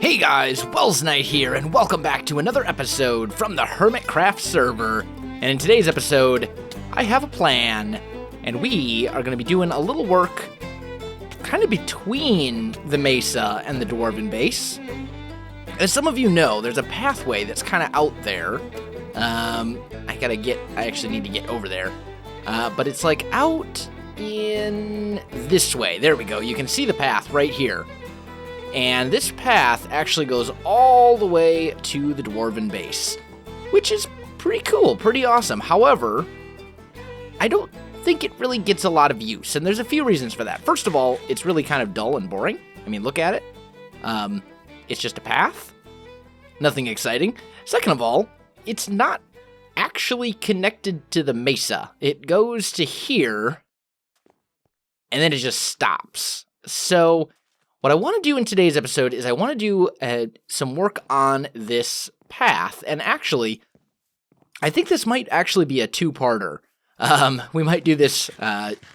Hey guys, Welsknight here, and welcome back to another episode from the Hermitcraft server. And in today's episode, I have a plan, and we are going to be doing a little work kind of between the mesa and the dwarven base. As some of you know, there's a pathway that's kind of out there. I actually need to get over there. But it's like out in this way. There we go. You can see the path right here. And this path actually goes all the way to the dwarven base, which is pretty cool, pretty awesome. However, I don't think it really gets a lot of use, and there's a few reasons for that. First of all, it's really kind of dull and boring. I mean, look at it. It's just a path. Nothing exciting. Second of all, it's not actually connected to the mesa. It goes to here, and then it just stops. So what I want to do in today's episode is I want to do some work on this path, and actually, I think this might actually be a two-parter. We might do this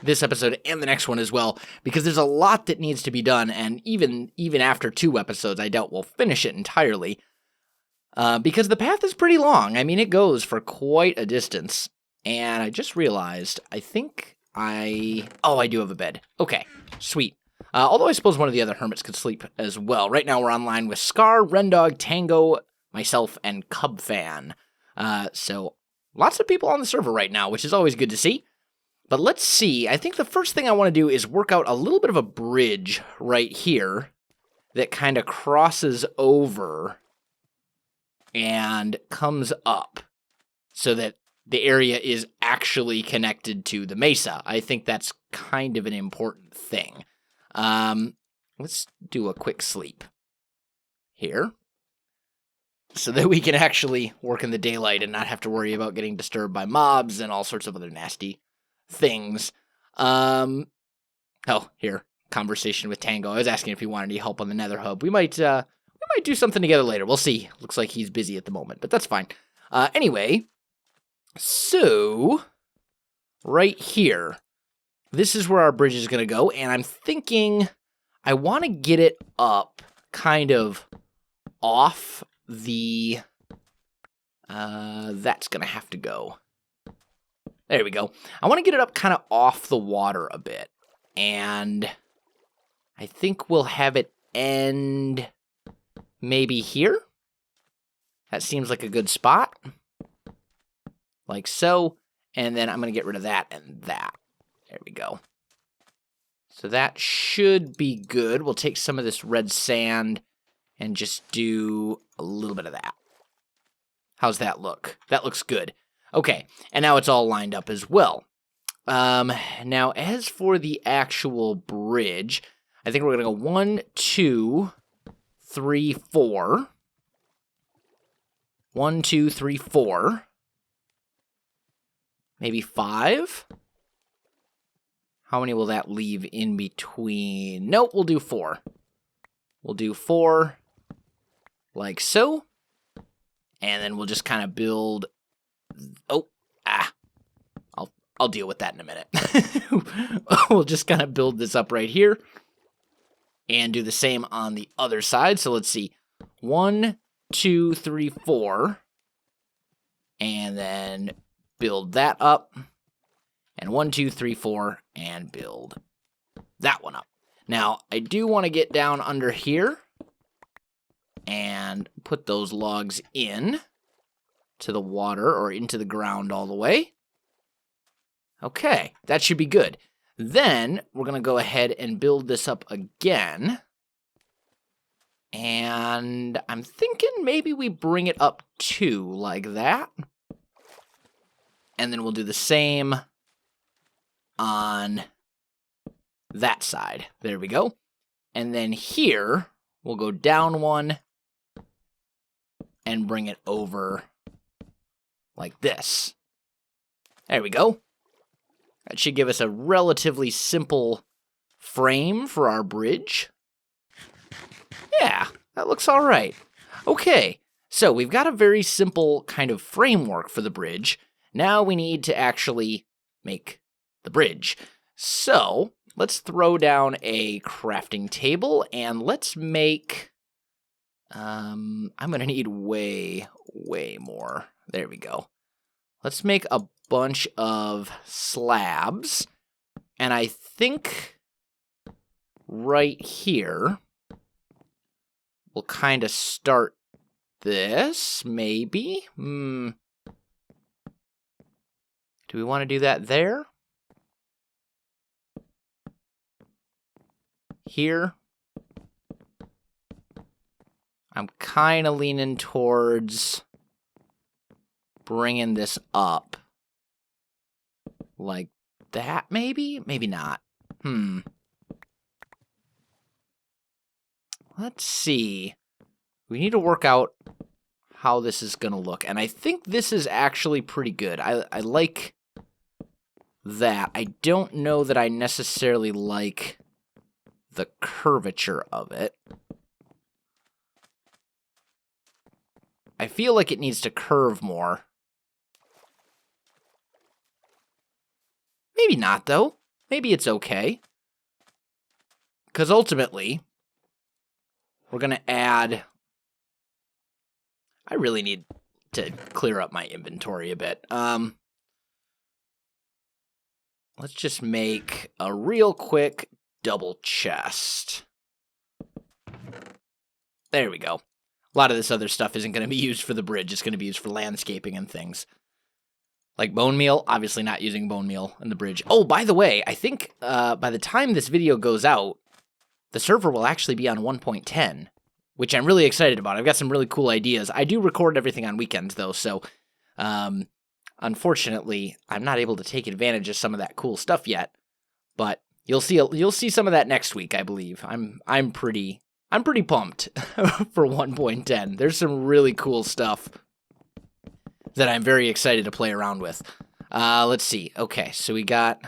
this episode and the next one as well, because there's a lot that needs to be done, and even after 2 episodes, I doubt we'll finish it entirely, because the path is pretty long. I mean, it goes for quite a distance, and I just realized, I think I do have a bed. Okay, sweet. Although I suppose one of the other hermits could sleep as well. Right now we're online with Scar, Rendog, Tango, myself, and Cubfan. So lots of people on the server right now, which is always good to see. But let's see. I think the first thing I want to do is work out a little bit of a bridge right here that kind of crosses over and comes up so that the area is actually connected to the mesa. I think that's kind of an important thing. Let's do a quick sleep here so that we can actually work in the daylight and not have to worry about getting disturbed by mobs and all sorts of other nasty things. Here, conversation with Tango. I was asking if he wanted any help on the Nether Hub. We might do something together later. We'll see. Looks like he's busy at the moment, but that's fine. Anyway, so right here, this is where our bridge is going to go, and I'm thinking I want to get it up kind of off the... that's going to have to go. There we go. I want to get it up kind of off the water a bit, and I think we'll have it end maybe here. That seems like a good spot. Like so, and then I'm going to get rid of that and that. There we go. So that should be good. We'll take some of this red sand and just do a little bit of that. How's that look? That looks good. Okay, and now it's all lined up as well. Now, as for the actual bridge, I think we're going to go 1, 2, 3, 4. 1, 2, 3, 4. Maybe 5. How many will that leave in between? Nope, we'll do 4. We'll do 4 like so. And then we'll just kind of build... I'll deal with that in a minute. We'll just kind of build this up right here. And do the same on the other side. So let's see. 1, 2, 3, 4. And then build that up. And 1, 2, 3, 4, and build that one up. Now, I do want to get down under here and put those logs in to the water or into the ground all the way. Okay, that should be good. Then we're going to go ahead and build this up again. And I'm thinking maybe we bring it up too, like that. And then we'll do the same on that side. There we go. And then here, we'll go down 1 and bring it over like this. There we go. That should give us a relatively simple frame for our bridge. Yeah, that looks all right. Okay, so we've got a very simple kind of framework for the bridge. Now we need to actually make the bridge. So let's throw down a crafting table and let's make I'm going to need way more. There we go. Let's make a bunch of slabs. And I think right here, we'll kind of start this, maybe. Do we want to do that there? Here? I'm kind of leaning towards bringing this up. Like that, maybe? Maybe not. Let's see. We need to work out how this is going to look. And I think this is actually pretty good. I like that. I don't know that I necessarily like the curvature of it. I feel like it needs to curve more. Maybe not, though. Maybe it's okay. Because ultimately, we're going to add... I really need to clear up my inventory a bit. Let's just make a real quick double chest. There we go. A lot of this other stuff isn't going to be used for the bridge. It's going to be used for landscaping and things. Like bone meal, obviously not using bone meal in the bridge. Oh, by the way, I think by the time this video goes out, the server will actually be on 1.10, which I'm really excited about. I've got some really cool ideas. I do record everything on weekends, though, so unfortunately, I'm not able to take advantage of some of that cool stuff yet. But you'll see some of that next week, I believe. I'm pretty pumped for 1.10. There's some really cool stuff that I'm very excited to play around with. Let's see. Okay, so we got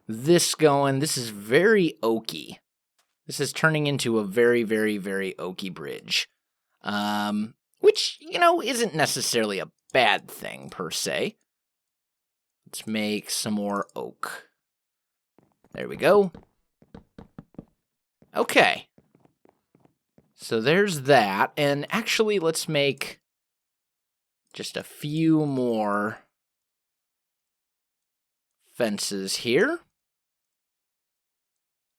this going. This is very oaky. This is turning into a very, very, very oaky bridge. Which, isn't necessarily a bad thing, per se. Let's make some more oak. There we go. Okay. So there's that. And actually, let's make just a few more fences here.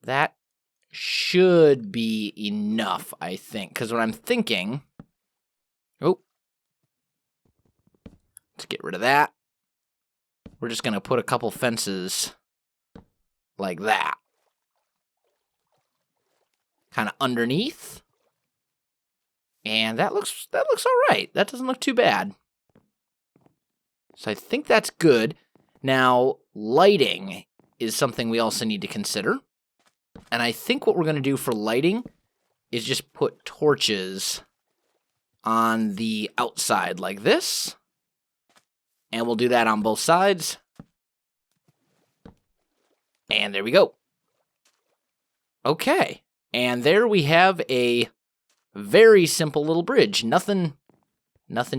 That should be enough, I think. Because what I'm thinking... Oh. Let's get rid of that. We're just going to put a couple fences like that. Kind of underneath. And that looks all right. That doesn't look too bad. So I think that's good. Now, lighting is something we also need to consider. And I think what we're going to do for lighting is just put torches on the outside like this. And we'll do that on both sides. And there we go. Okay. And there we have a very simple little bridge. Nothing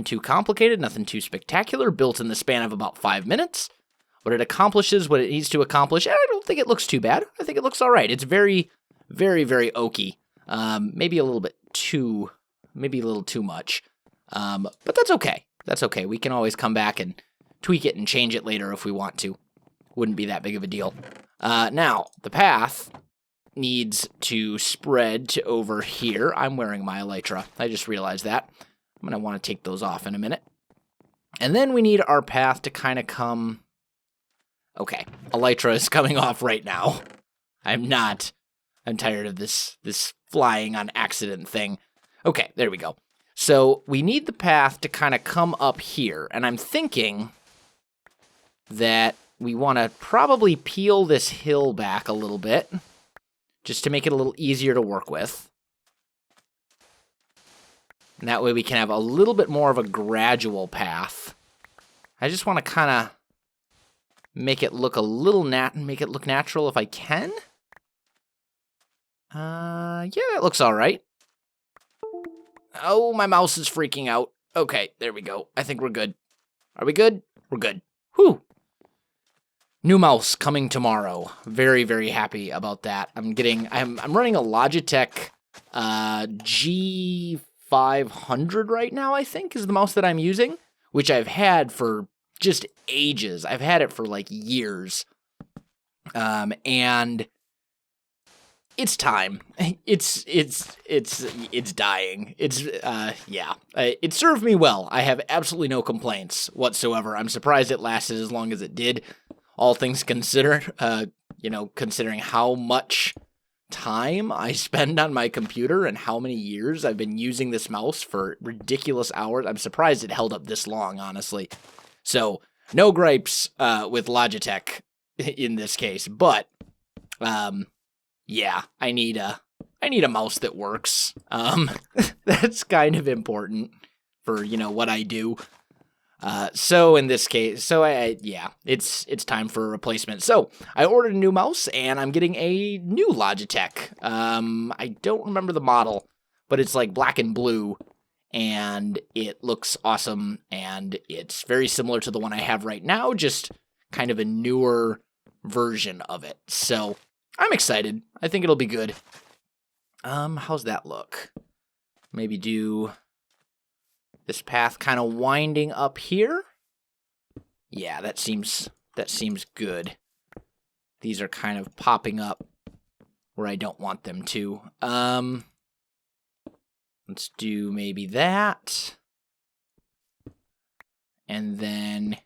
too complicated, nothing too spectacular, built in the span of about 5 minutes. But it accomplishes what it needs to accomplish, and I don't think it looks too bad. I think it looks all right. It's very, very, very oaky. Maybe a little too much. But that's okay. That's okay. We can always come back and tweak it and change it later if we want to. Wouldn't be that big of a deal. Now, the path needs to spread to over here. I'm wearing my elytra. I just realized that. I'm going to want to take those off in a minute. And then we need our path to kind of come... Okay, elytra is coming off right now. I'm tired of this flying on accident thing. Okay, there we go. So we need the path to kind of come up here. And I'm thinking that we want to probably peel this hill back a little bit, just to make it a little easier to work with. And that way we can have a little bit more of a gradual path. I just want to kind of make it look make it look natural if I can. Yeah, that looks all right. Oh, my mouse is freaking out. Okay, there we go. I think we're good. Are we good? We're good. Whew. New mouse coming tomorrow. Very, very happy about that. I'm running a Logitech G50 500 right now, I think, is the mouse that I'm using, which I've had for just ages. I've had it for like years. And it's time. It's dying. Yeah. It served me well. I have absolutely no complaints whatsoever. I'm surprised it lasted as long as it did, all things considered. Considering how much time I spend on my computer and how many years I've been using this mouse for ridiculous hours. I'm surprised it held up this long, honestly. So, no gripes with Logitech in this case, but yeah, I need a mouse that works. That's kind of important for, what I do. So in this case, it's time for a replacement. So I ordered a new mouse and I'm getting a new Logitech. I don't remember the model, but it's like black and blue and it looks awesome and it's very similar to the one I have right now, just kind of a newer version of it. So I'm excited. I think it'll be good. How's that look? Maybe do this path kind of winding up here. Yeah, that seems good. These are kind of popping up where I don't want them to. Let's do maybe that. And then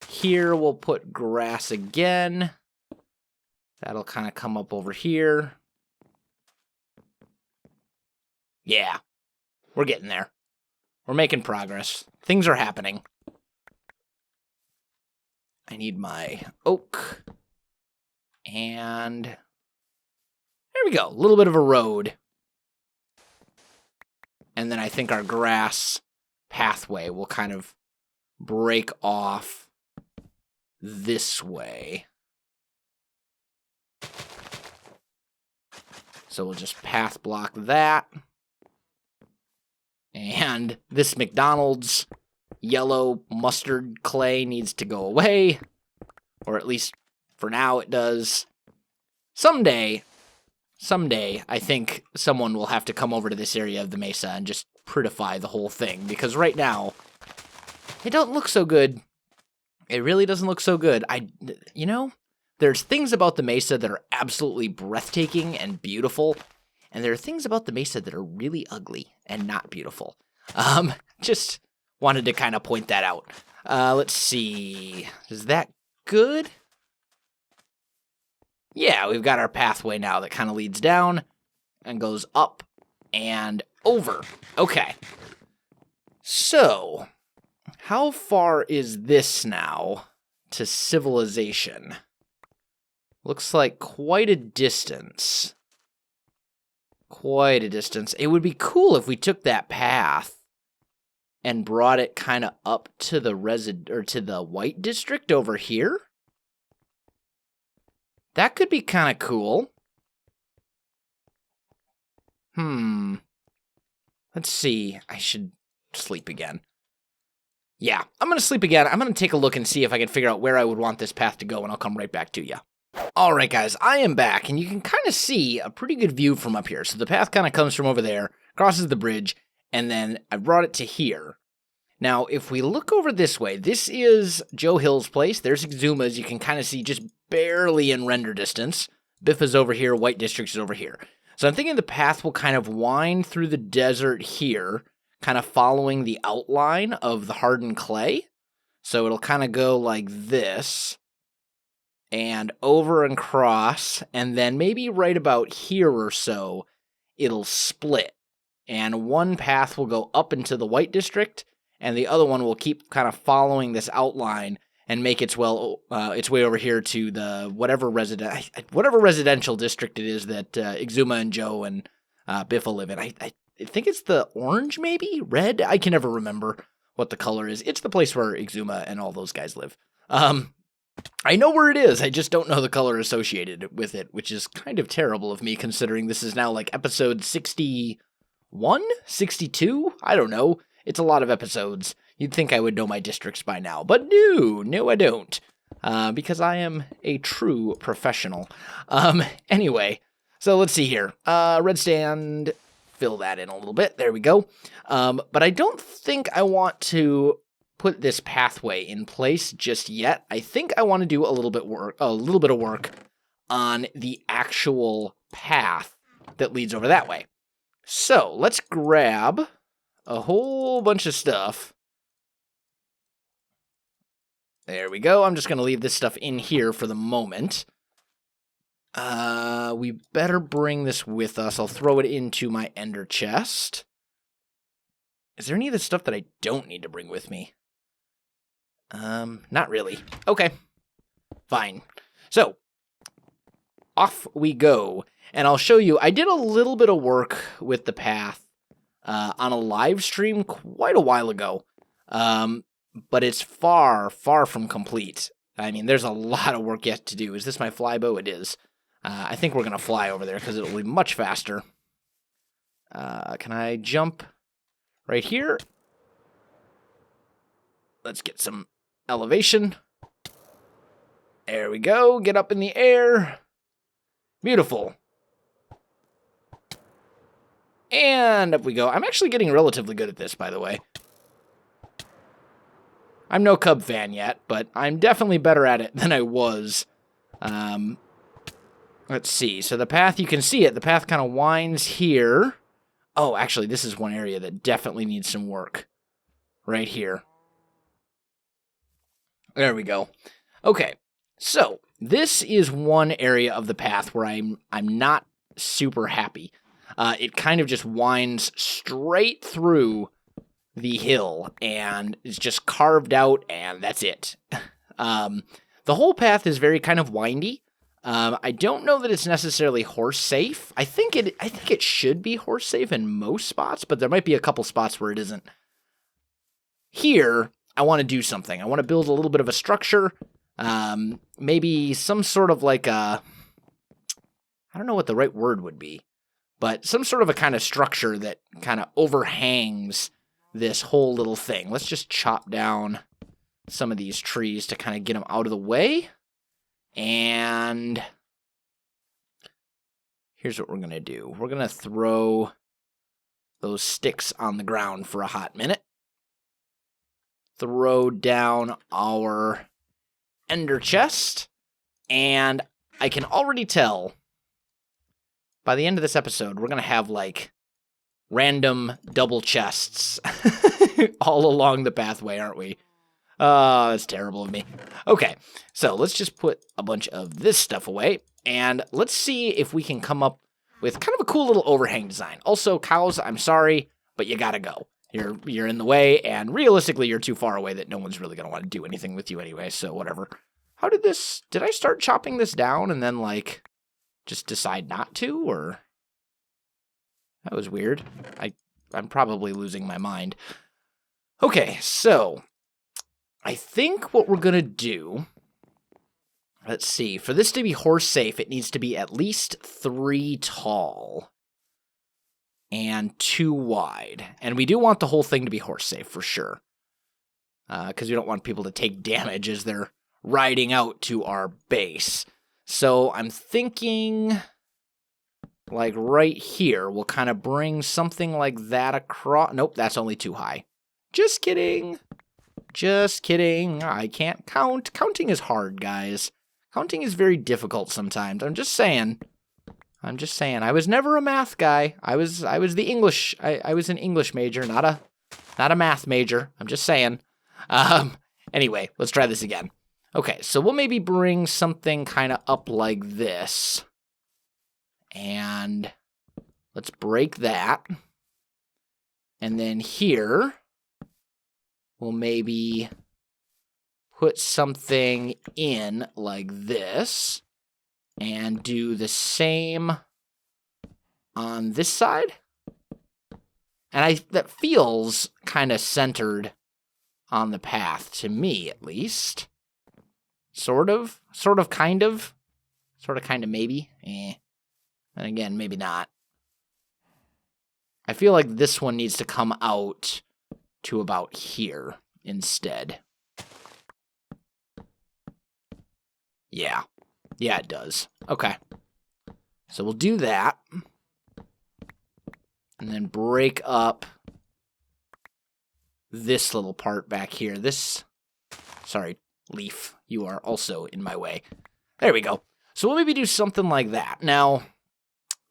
here we'll put grass again. That'll kind of come up over here. Yeah, we're getting there. We're making progress. Things are happening. I need my oak. And there we go. A little bit of a road. And then I think our grass pathway will kind of break off this way. So we'll just path block that. And this McDonald's yellow mustard clay needs to go away. Or at least for now it does. Someday, I think someone will have to come over to this area of the mesa and just prettify the whole thing. Because right now, it don't look so good. It really doesn't look so good. There's things about the mesa that are absolutely breathtaking and beautiful, and there are things about the mesa that are really ugly and not beautiful. Just wanted to kind of point that out. Let's see. Is that good? Yeah, we've got our pathway now that kind of leads down and goes up and over. Okay. So, how far is this now to civilization? Looks like quite a distance. Quite a distance. It would be cool if we took that path and brought it kind of up to the to the White District over here. That could be kind of cool. Let's see. I should sleep again. Yeah, I'm going to sleep again. I'm going to take a look and see if I can figure out where I would want this path to go, and I'll come right back to you. Alright guys, I am back, and you can kind of see a pretty good view from up here. So the path kind of comes from over there, crosses the bridge, and then I brought it to here. Now, if we look over this way, this is Joe Hill's place. There's Exuma's. You can kind of see just barely in render distance. Biffa's over here, White District is over here. So I'm thinking the path will kind of wind through the desert here, kind of following the outline of the hardened clay. So it'll kind of go like this, and over and cross, and then maybe right about here or so, it'll split. And one path will go up into the White District, and the other one will keep kind of following this outline and make its way over here to the whatever residential district it is that Exuma and Joe and Biffa live in. I think it's the orange, maybe? Red? I can never remember what the color is. It's the place where Exuma and all those guys live. I know where it is, I just don't know the color associated with it, which is kind of terrible of me considering this is now like episode 61? 62? I don't know. It's a lot of episodes. You'd think I would know my districts by now, but no I don't. Because I am a true professional. Anyway, so let's see here. Red stand fill that in a little bit. There we go. But I don't think I want to put this pathway in place just yet. I think I want to do a little bit of work on the actual path that leads over that way. So let's grab a whole bunch of stuff. There we go. I'm just going to leave this stuff in here for the moment. We better bring this with us. I'll throw it into my ender chest. Is there any of the stuff that I don't need to bring with me? Not really. Okay. Fine. So, off we go. And I'll show you, I did a little bit of work with the path on a live stream quite a while ago. But it's far, far from complete. I mean, there's a lot of work yet to do. Is this my flybow? It is. I think we're going to fly over there because it'll be much faster. Can I jump right here? Let's get some elevation. There we go. Get up in the air. Beautiful. And up we go. I'm actually getting relatively good at this, by the way. I'm no Cub fan yet, but I'm definitely better at it than I was. Let's see. So the path, you can see it. The path kind of winds here. Oh, actually, this is one area that definitely needs some work. Right here. There we go. Okay, so this is one area of the path where I'm not super happy. It kind of just winds straight through the hill, and it's just carved out, and that's it. The whole path is very kind of windy. I don't know that it's necessarily horse safe. I think it should be horse safe in most spots, but there might be a couple spots where it isn't. Here, I want to do something. I want to build a little bit of a structure. Maybe some sort of like a, I don't know what the right word would be, but some sort of a kind of structure that kind of overhangs this whole little thing. Let's just chop down some of these trees to kind of get them out of the way. And here's what we're going to do. We're going to throw those sticks on the ground for a hot minute. Throw down our ender chest. And I can already tell by the end of this episode, we're going to have like random double chests all along the pathway, aren't we? Oh, that's terrible of me. Okay, so let's just put a bunch of this stuff away, and let's see if we can come up with kind of a cool little overhang design. Also, cows, I'm sorry, but you gotta go. You're in the way, and realistically, you're too far away that no one's really gonna want to do anything with you anyway, so whatever. How did this... Did I start chopping this down and then, like, just decide not to, or... That was weird. I'm probably losing my mind. Okay, so... I think what we're going to do, let's see, for this to be horse safe, it needs to be at least 3 tall and 2 wide. And we do want the whole thing to be horse safe for sure, because we don't want people to take damage as they're riding out to our base. So I'm thinking like right here, we'll kind of bring something like that across. Nope, that's only too high. Just kidding. Just kidding. I can't count. Counting is hard, guys. Counting is very difficult sometimes. I'm just saying. I was never a math guy. I was the English. I was an English major, not a math major. I'm just saying. Anyway, let's try this again. Okay, so we'll maybe bring something kind of up like this. And let's break that. And then here, we'll maybe put something in like this and do the same on this side. And that feels kind of centered on the path, to me at least. Sort of, kind of, maybe. And again, maybe not. I feel like this one needs to come out to about here instead. Yeah, it does. Okay. So we'll do that. And then break up this little part back here. Sorry, leaf, you are also in my way. There we go. So we'll maybe do something like that. Now,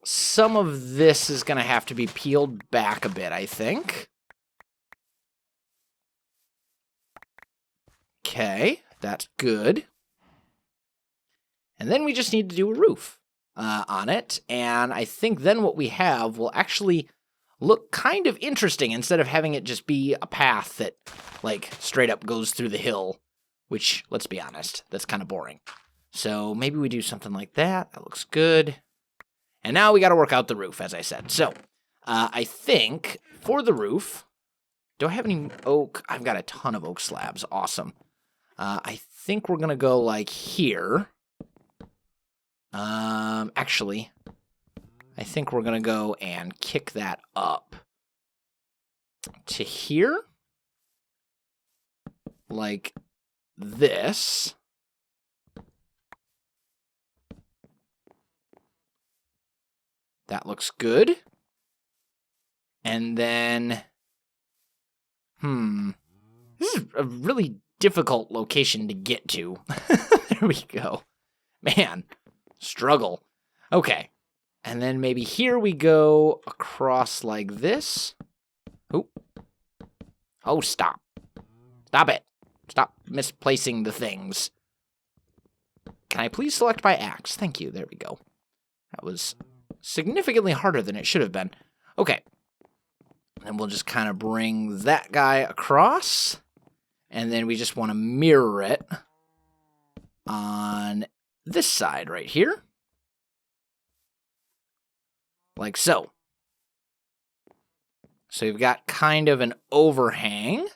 some of this is going to have to be peeled back a bit, I think. Okay, that's good. And then we just need to do a roof on it. And I think then what we have will actually look kind of interesting instead of having it just be a path that, like, straight up goes through the hill, which, let's be honest, that's kind of boring. So maybe we do something like that. That looks good. And now we got to work out the roof, as I said. So I think for the roof, do I have any oak? I've got a ton of oak slabs. Awesome. I think we're going to go like here. Actually, I think we're going to go and kick that up to here. Like this. That looks good. And then, this is a really difficult location to get to. There we go. Man, struggle. Okay. And then maybe here we go across like this. Oh, stop. Stop it. Stop misplacing the things. Can I please select my axe? Thank you. There we go. That was significantly harder than it should have been. Okay. And we'll just kind of bring that guy across. And then we just want to mirror it on this side right here. Like so. So you've got kind of an overhang,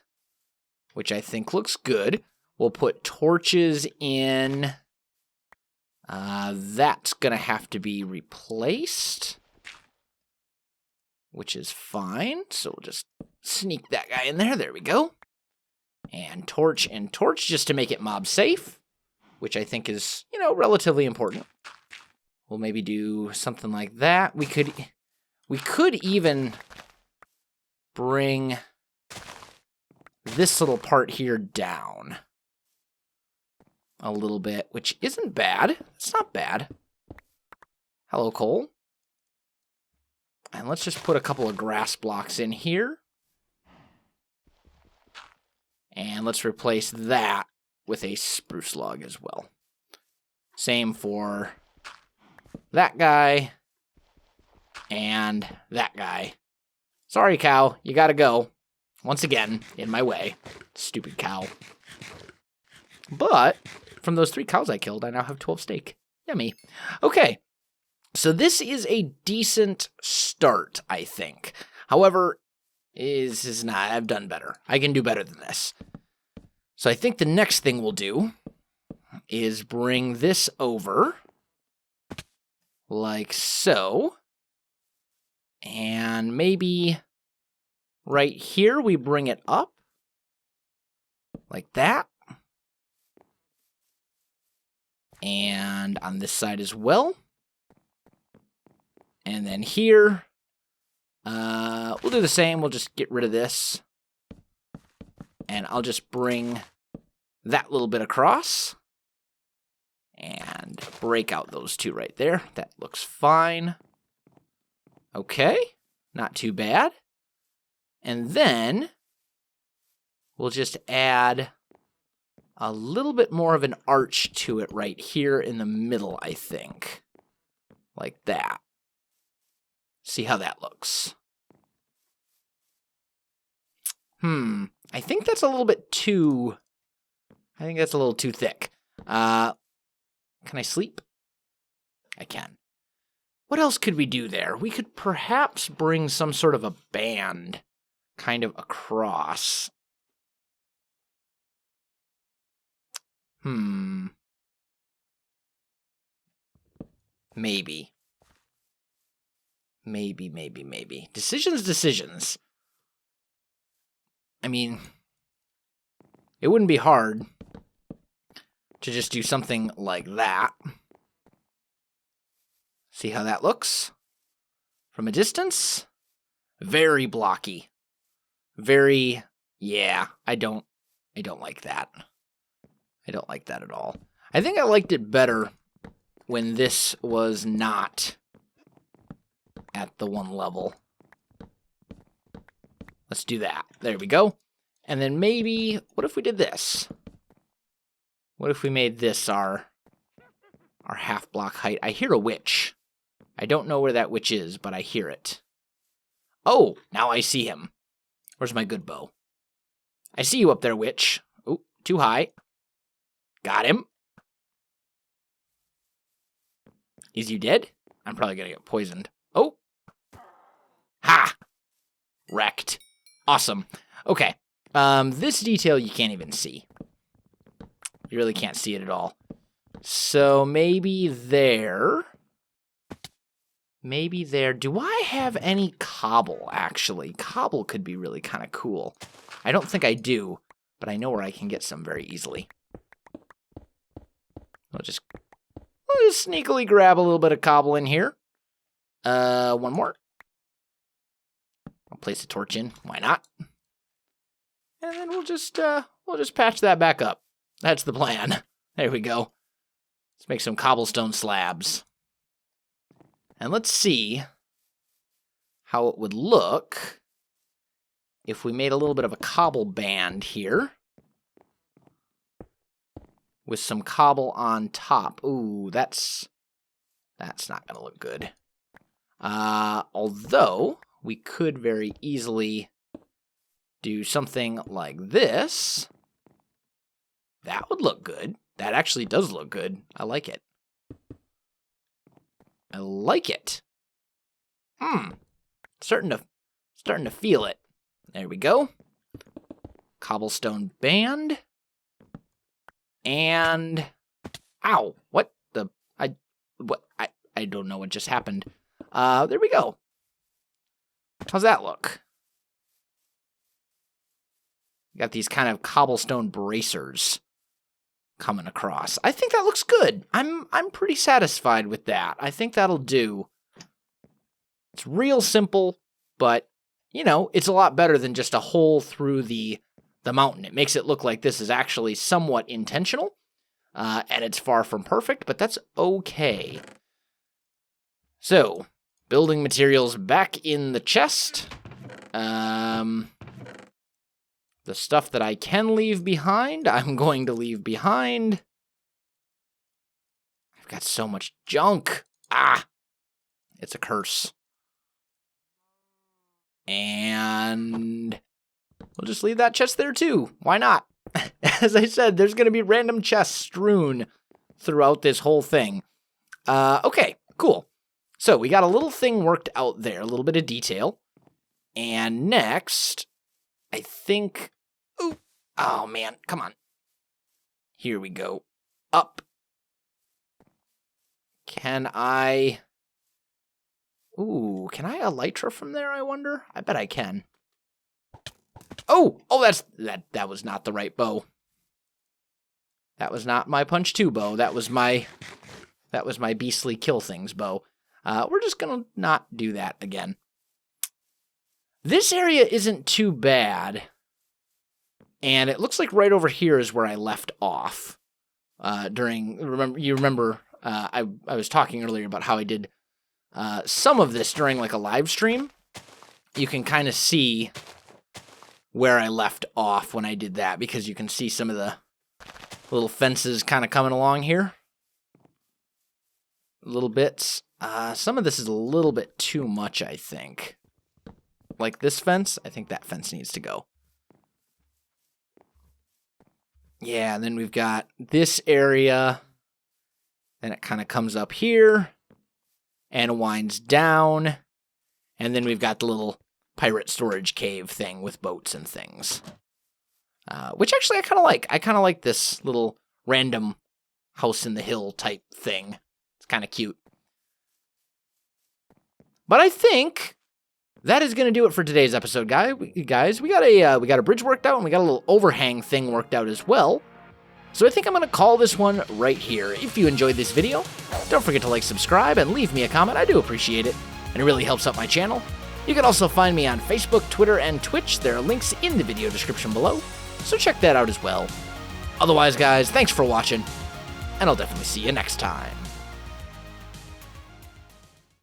which I think looks good. We'll put torches in. That's going to have to be replaced, which is fine. So we'll just sneak that guy in there. There we go. And torch just to make it mob safe, which I think is, relatively important. We'll maybe do something like that. We could even bring this little part here down a little bit, which isn't bad. It's not bad. Hello, Cole. And let's just put a couple of grass blocks in here. And let's replace that with a spruce log as well. Same for that guy and that guy. Sorry, cow. You gotta go. Once again, in my way. Stupid cow. But from those 3 cows I killed, I now have 12 steak. Yummy. Okay. So this is a decent start, I think. However, this is not. I've done better. I can do better than this. So I think the next thing we'll do is bring this over like so. And maybe right here we bring it up like that. And on this side as well. And then here, we'll do the same. We'll just get rid of this. And I'll just bring that little bit across. And break out those 2 right there. That looks fine. Okay, not too bad. And then we'll just add a little bit more of an arch to it right here in the middle, I think. Like that. See how that looks. I think that's a little bit too... I think that's a little too thick. Can I sleep? I can. What else could we do there? We could perhaps bring some sort of a band kind of across. Maybe. Maybe. Decisions. I mean, it wouldn't be hard to just do something like that. See how that looks from a distance? Very blocky. Very, yeah, I don't like that. I don't like that at all. I think I liked it better when this was not at the one level. Let's do that. There we go. And then maybe, what if we did this? What if we made this our half block height? I hear a witch. I don't know where that witch is, but I hear it. Oh, now I see him. Where's my good bow? I see you up there, witch. Oh, too high. Got him. Is you dead? I'm probably gonna get poisoned. Oh. Ha! Wrecked. Awesome. Okay. This detail you can't even see. You really can't see it at all. So maybe there. Maybe there. Do I have any cobble, actually? Cobble could be really kind of cool. I don't think I do, but I know where I can get some very easily. We'll just sneakily grab a little bit of cobble in here. One more. I'll place a torch in. Why not? And then we'll just patch that back up. That's the plan. There we go. Let's make some cobblestone slabs. And let's see how it would look if we made a little bit of a cobble band here with some cobble on top. Ooh, that's not going to look good. Although we could very easily do something like this. That would look good. That actually does look good. I like it. I like it. Starting to feel it. There we go. Cobblestone band. And ow, what the I don't know what just happened. There we go. How's that look? Got these kind of cobblestone bracers coming across. I think that looks good. I'm pretty satisfied with that. I think that'll do. It's real simple, but you know, it's a lot better than just a hole through the mountain. It makes it look like this is actually somewhat intentional, and it's far from perfect, but that's okay. So, building materials back in the chest. The stuff that I can leave behind, I'm going to leave behind. I've got so much junk. It's a curse. And we'll just leave that chest there too. Why not? As I said, there's going to be random chests strewn throughout this whole thing. Okay, cool. So we got a little thing worked out there, a little bit of detail. And next, I think... Ooh, oh man, come on. Here we go. Up. Can I... Ooh, can I elytra from there, I wonder? I bet I can. Oh, that was not the right bow. That was not my punch 2 bow. That was my beastly kill things bow. We're just gonna not do that again. This area isn't too bad. And it looks like right over here is where I left off. I was talking earlier about how I did some of this during like a live stream. You can kind of see where I left off when I did that, because you can see some of the little fences kind of coming along here. Little bits. Some of this is a little bit too much, I think. Like this fence, I think that fence needs to go. Yeah, and then we've got this area. Then it kind of comes up here and winds down. And then we've got the little pirate storage cave thing with boats and things. Which actually I kind of like. I kind of like this little random house in the hill type thing. It's kind of cute. But I think that is going to do it for today's episode, guys. We got a bridge worked out, and we got a little overhang thing worked out as well. So I think I'm going to call this one right here. If you enjoyed this video, don't forget to like, subscribe, and leave me a comment. I do appreciate it, and it really helps out my channel. You can also find me on Facebook, Twitter, and Twitch. There are links in the video description below, so check that out as well. Otherwise, guys, thanks for watching, and I'll definitely see you next time.